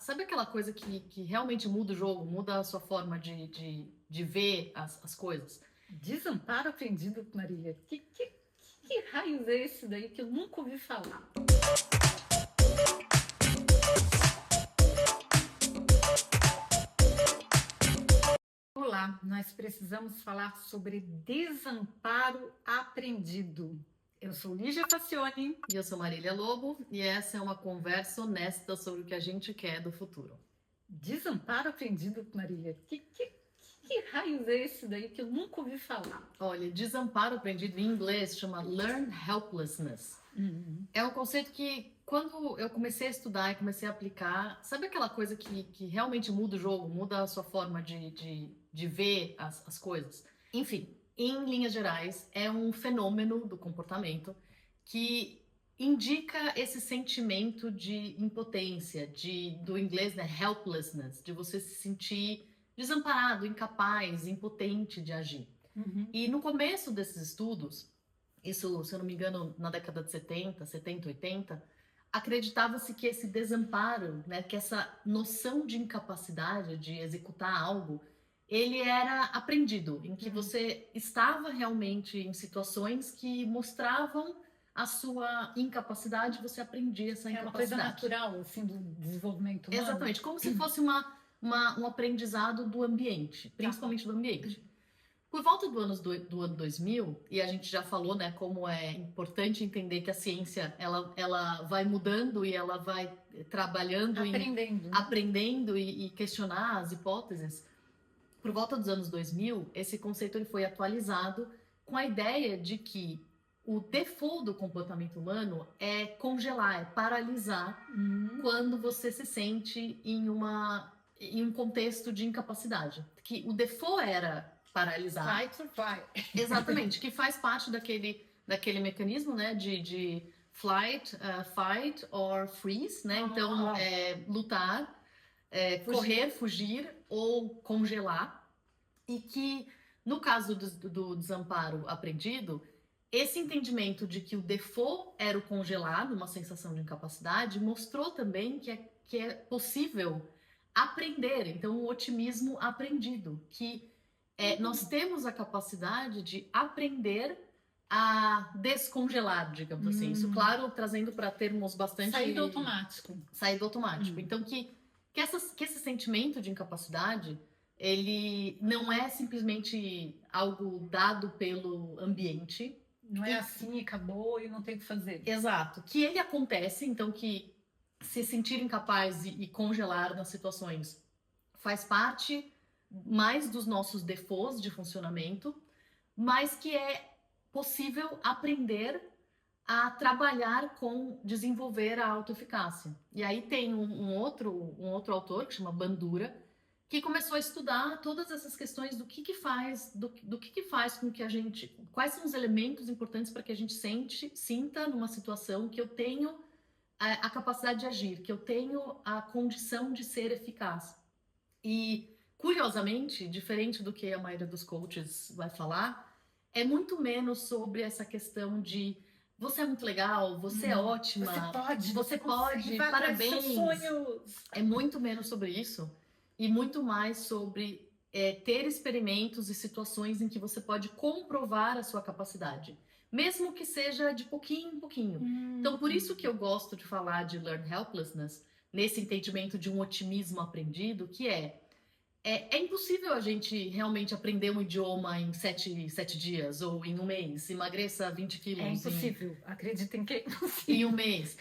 Sabe aquela coisa que realmente muda o jogo, muda a sua forma de ver as coisas? Desamparo aprendido, Marília. Que raios é esse daí que eu nunca ouvi falar? Olá, nós precisamos falar sobre desamparo aprendido. Eu sou Lígia Facione. E eu sou Marília Lobo, e essa é uma conversa honesta sobre o que a gente quer do futuro. Desamparo aprendido, Marília. Que raios é esse daí que eu nunca ouvi falar? Olha, desamparo aprendido em inglês chama Learned Helplessness. É um conceito que, quando eu comecei a estudar e comecei a aplicar, sabe aquela coisa que realmente muda o jogo, muda a sua forma de ver as coisas? Enfim, em linhas gerais, é um fenômeno do comportamento que indica esse sentimento de impotência, do inglês, né, helplessness, de você se sentir desamparado, incapaz, impotente de agir. E no começo desses estudos, isso, se eu não me engano, na década de 70, 80, acreditava-se que esse desamparo, né, que essa noção de incapacidade de executar algo, ele era aprendido, em que você estava realmente em situações que mostravam a sua incapacidade, você aprendia essa É uma coisa incapacidade. natural, assim, do desenvolvimento humano. Exatamente, como se fosse um aprendizado do ambiente, principalmente do ambiente. Por volta do ano 2000, e a gente já falou, né, como é importante entender que a ciência, ela vai mudando e ela vai trabalhando aprendendo e questionar as hipóteses. Por volta dos anos 2000, esse conceito ele foi atualizado com a ideia de que o default do comportamento humano é congelar, é paralisar quando você se sente em um contexto de incapacidade. Que o default era paralisar. Fight or flight. Exatamente, que faz parte daquele mecanismo, né, de flight, fight or freeze, né? Então, lutar, correr, fugir ou congelar. E que, no caso do desamparo aprendido, esse entendimento de que o default era o congelar, uma sensação de incapacidade, mostrou também que é possível aprender. Então, o otimismo aprendido, que nós temos a capacidade de aprender a descongelar, digamos assim. Isso, claro, trazendo para termos bastante... Sair do automático. Sair do automático. Então, que esse sentimento de incapacidade, ele não é simplesmente algo dado pelo ambiente. Não é assim, acabou e não tem o que fazer. Exato. Que ele acontece, então que se sentir incapaz e congelar nas situações faz parte mais dos nossos defaults de funcionamento, mas que é possível aprender a trabalhar com desenvolver a autoeficácia. E aí tem um outro autor que chama Bandura, que começou a estudar todas essas questões do que faz, do que faz com que a gente... Quais são os elementos importantes para que a gente sinta numa situação que eu tenho a capacidade de agir, que eu tenho a condição de ser eficaz. E, curiosamente, diferente do que a maioria dos coaches vai falar, é muito menos sobre essa questão de você é muito legal, você é ótima, você pode, parabéns. É muito menos sobre isso e muito mais sobre ter experimentos e situações em que você pode comprovar a sua capacidade, mesmo que seja de pouquinho em pouquinho. Então, por isso que eu gosto de falar de Learned Helplessness, nesse entendimento de um otimismo aprendido, que é impossível a gente realmente aprender um idioma em 7 dias ou em um mês, emagreça 20 quilos. É impossível, acreditem que é impossível. Em um mês.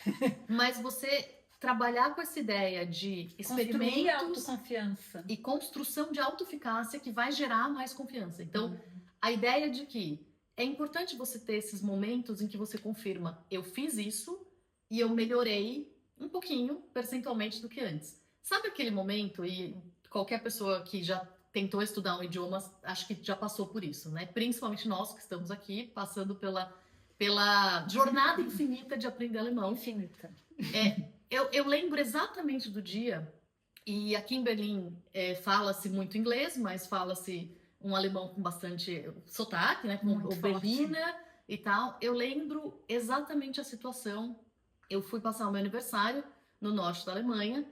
Mas você trabalhar com essa ideia de experimentos autoconfiança e construção de autoeficácia que vai gerar mais confiança. Então, a ideia de que é importante você ter esses momentos em que você confirma, eu fiz isso e eu melhorei um pouquinho percentualmente do que antes. Sabe aquele momento, e qualquer pessoa que já tentou estudar um idioma, acho que já passou por isso, né? Principalmente nós que estamos aqui, passando pela jornada infinita de aprender alemão. Infinita. Eu lembro exatamente do dia, e aqui em Berlim fala-se muito inglês, mas fala-se um alemão com bastante sotaque, né? Com o Berliner e tal. Eu lembro exatamente a situação. Eu fui passar o meu aniversário no norte da Alemanha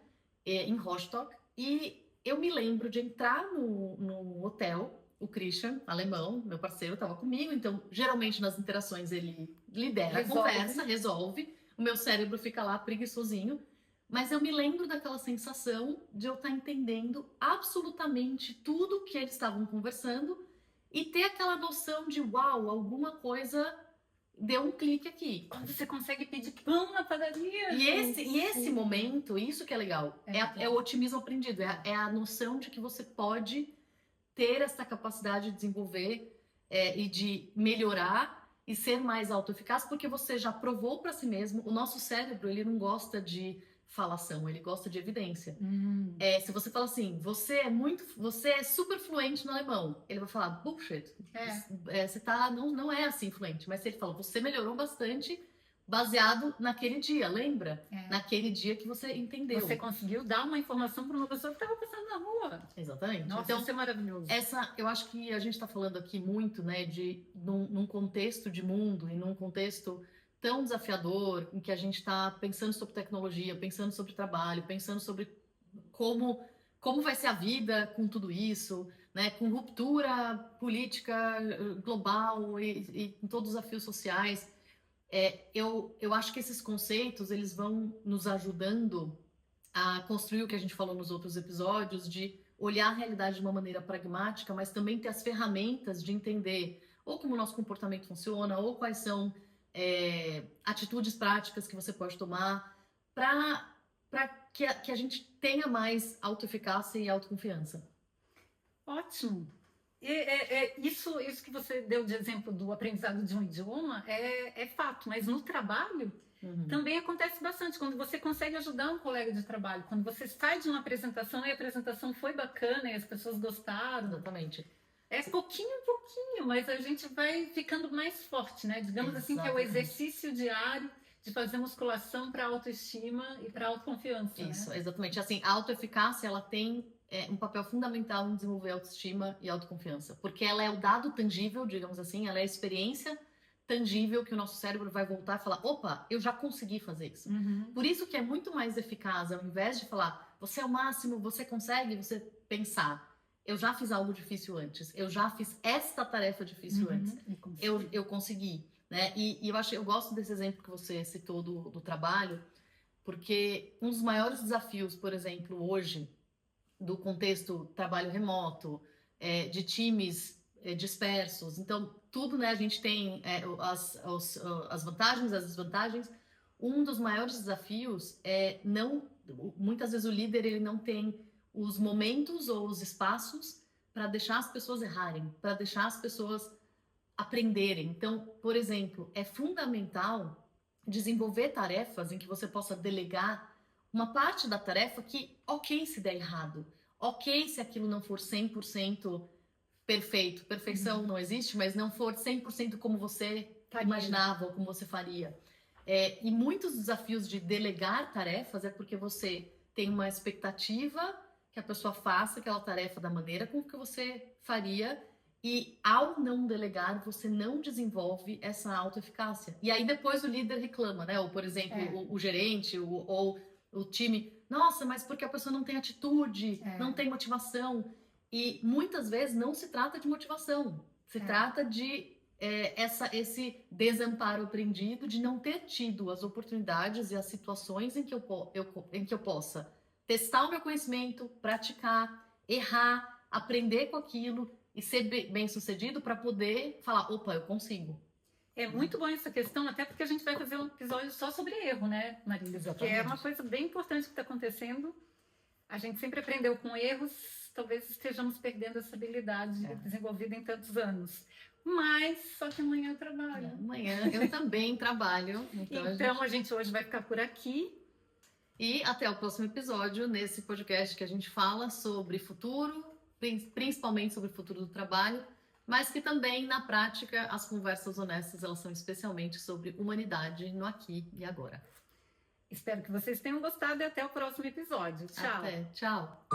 em Rostock, e eu me lembro de entrar no hotel, o Christian, alemão, meu parceiro, estava comigo, então geralmente nas interações ele lidera a conversa, resolve, o meu cérebro fica lá preguiçosinho, mas eu me lembro daquela sensação de eu estar entendendo absolutamente tudo que eles estavam conversando e ter aquela noção de, uau, alguma coisa deu um clique aqui. Quando você consegue pedir pão na padaria. E esse momento, isso que é legal, é o otimismo aprendido, é a noção de que você pode ter essa capacidade de desenvolver e de melhorar e ser mais autoeficaz, porque você já provou para si mesmo. O nosso cérebro, ele não gosta de falação, ele gosta de evidência. Se você fala assim, você é super fluente no alemão, ele vai falar, bullshit, você não é assim fluente. Mas se ele fala, você melhorou bastante baseado naquele dia, lembra? Naquele dia que você entendeu. Você conseguiu dar uma informação para uma pessoa que estava passando na rua. Exatamente. Nossa, então, isso é maravilhoso. Eu acho que a gente está falando aqui muito, né, num contexto de mundo e num contexto tão desafiador, em que a gente está pensando sobre tecnologia, pensando sobre trabalho, pensando sobre como vai ser a vida com tudo isso, né, com ruptura política global e com todos os desafios sociais. Eu acho que esses conceitos, eles vão nos ajudando a construir o que a gente falou nos outros episódios, de olhar a realidade de uma maneira pragmática, mas também ter as ferramentas de entender ou como o nosso comportamento funciona, ou quais são atitudes práticas que você pode tomar para que a gente tenha mais autoeficácia e autoconfiança. Ótimo! Isso que você deu de exemplo do aprendizado de um idioma é fato, mas no trabalho também acontece bastante. Quando você consegue ajudar um colega de trabalho, quando você sai de uma apresentação e a apresentação foi bacana e as pessoas gostaram. Exatamente. É pouquinho a pouquinho, mas a gente vai ficando mais forte, né? Digamos assim, que é o exercício diário de fazer musculação para autoestima e para autoconfiança. Isso, né? Exatamente. Assim, a autoeficácia, ela tem um papel fundamental em desenvolver autoestima e autoconfiança, porque ela é o dado tangível, digamos assim, ela é a experiência tangível que o nosso cérebro vai voltar e falar, opa, eu já consegui fazer isso. Por isso que é muito mais eficaz, ao invés de falar, você é o máximo, você consegue, você pensar, eu já fiz algo difícil antes, eu já fiz esta tarefa difícil antes, eu consegui, né? E eu gosto desse exemplo que você citou do trabalho, porque um dos maiores desafios, por exemplo, hoje, do contexto trabalho remoto, de times dispersos, então tudo, né, a gente tem as vantagens, as desvantagens. Um dos maiores desafios muitas vezes o líder ele não tem os momentos ou os espaços para deixar as pessoas errarem, para deixar as pessoas aprenderem. Então, por exemplo, é fundamental desenvolver tarefas em que você possa delegar uma parte da tarefa que, ok, se der errado, ok, se aquilo não for 100% perfeito, perfeição não existe, mas não for 100% como você imaginava ou como você faria. E muitos desafios de delegar tarefas é porque você tem uma expectativa que a pessoa faça aquela tarefa da maneira com que você faria, e ao não delegar, você não desenvolve essa autoeficácia. E aí depois o líder reclama, né? Ou, por exemplo, o gerente ou o time, nossa, mas porque a pessoa não tem atitude, não tem motivação. E muitas vezes não se trata de motivação, se trata de esse desamparo aprendido, de não ter tido as oportunidades e as situações em que eu possa testar o meu conhecimento, praticar, errar, aprender com aquilo e ser bem sucedido para poder falar, opa, eu consigo. É muito bom essa questão, até porque a gente vai fazer um episódio só sobre erro, né, Marília? Exatamente. Que é uma coisa bem importante que está acontecendo. A gente sempre aprendeu com erros, talvez estejamos perdendo essa habilidade desenvolvida em tantos anos. Mas só que amanhã eu trabalho. Amanhã eu também trabalho. Então a gente hoje vai ficar por aqui. E até o próximo episódio, nesse podcast que a gente fala sobre futuro, principalmente sobre o futuro do trabalho, mas que também, na prática, as conversas honestas, elas são especialmente sobre humanidade no aqui e agora. Espero que vocês tenham gostado e até o próximo episódio. Tchau. Até, tchau.